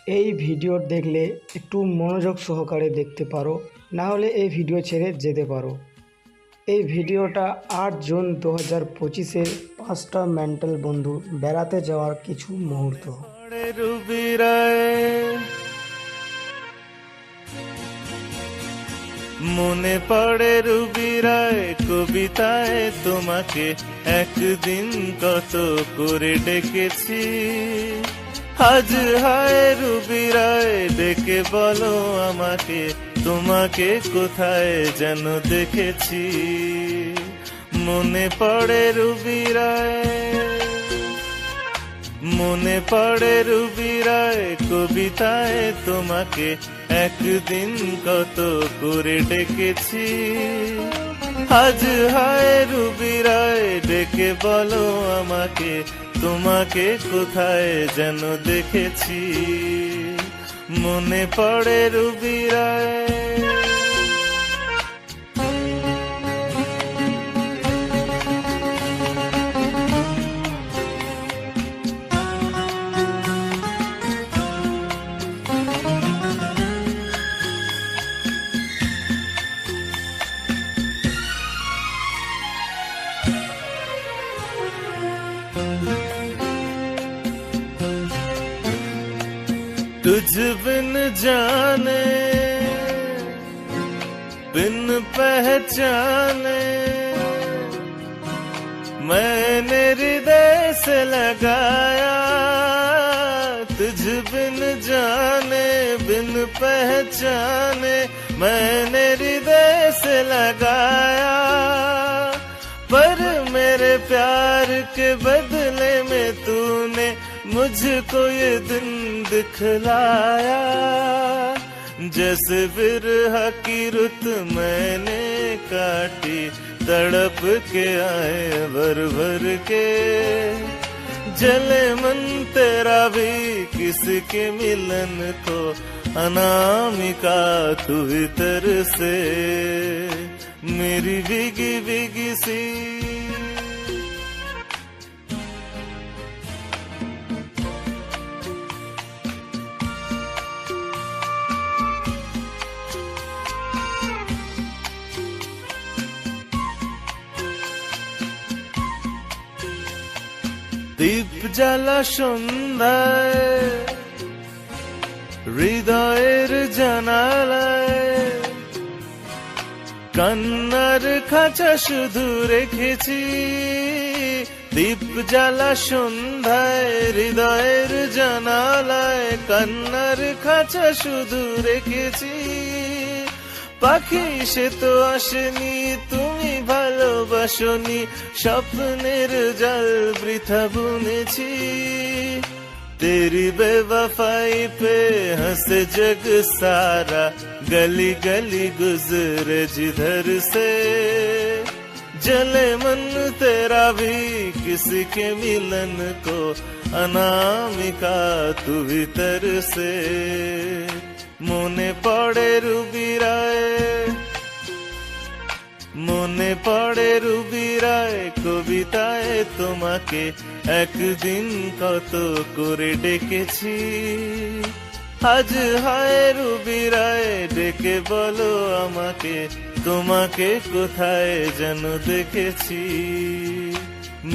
এই ভিডিও দেখলে একটু মনোযোগ সহকারে দেখতে পারো, না হলে এই ভিডিও ছেড়ে যেতে পারো। এই ভিডিওটা 8 জুন 2025-এর 5টা মেন্টাল বন্ধু বেড়াতে যাওয়ার কিছু মুহূর্ত। মনে পড়ে রুবি রায় কবিতায় তোমাকে একদিন কত করে ডেকেছি। আজ হায় রুবি রায় ডেকে বলো আমাকে, তোমাকে কোথায় যেন দেখেছি। মনে পড়ে রুবি রায়, মনে পড়ে রুবি রায় কবিতায় তোমাকে একদিন কত করে ডেকেছি। আজ হায় রুবি রায় ডেকে বলো আমাকে, তোমাকে কোথায় যেন দেখেছি। মনে পড়ে রুবি রায়। तुझ बिन जाने बिन पहचाने मैंने हृदय से लगाया। तुझ बिन जाने बिन पहचाने मैंने हृदय से लगाया। पर मेरे प्यार के बदले में तूने मुझको ये दिन दिखलाया। जैसे बिरह की रुत मैंने काटी, तड़प के आए भर भर के। जले मन तेरा भी किसके मिलन को, अनामिका तू भीतर से मेरी भीगी भीगी सी। দীপ জ্বালা সন্ধ্যায় হৃদয়ের জানালায় কান্নার খাঁচা শুধু রেখেছি। দীপ জ্বালা সন্ধ্যায় হৃদয়ের জানালায় কান্নার খাঁচা শুধু রেখেছি। পাখি সে তো আসেনি, তুমি ভালোবাসনি, স্বপ্নের জাল বৃথা বুনেছি। तेरी बेवफाई पे हंसे जग सारा, गली गली गुजरे जिधर से। जले मन तेरा भी किसी के मिलन को, अनामिका तू भीतर से। মনে পড়ে রুবি রায়, মনে পড়ে রুবি রায় কবিতায় তোমাকে একদিন কত করে ডেকেছি। আজ হায় রুবি রায় ডেকে বলো আমাকে, তোমাকে কোথায় যেন দেখেছি।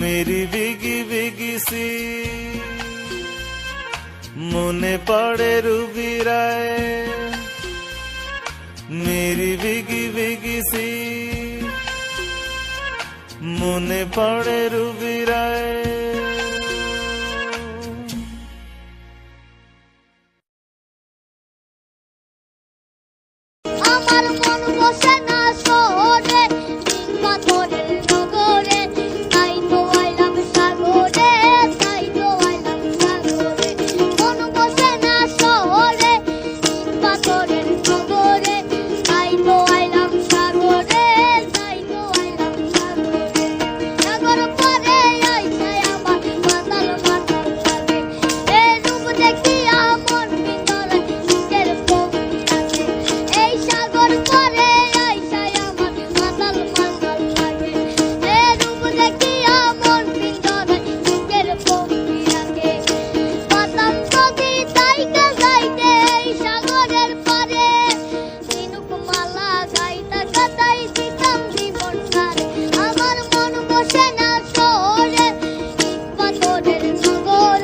মেরি বিগি বিগি সি। মনে পড়ে রুবি রায় মেরি বিগি বিগি সি। মনে পড়ে রুবি রায়। আমার মন বসে না।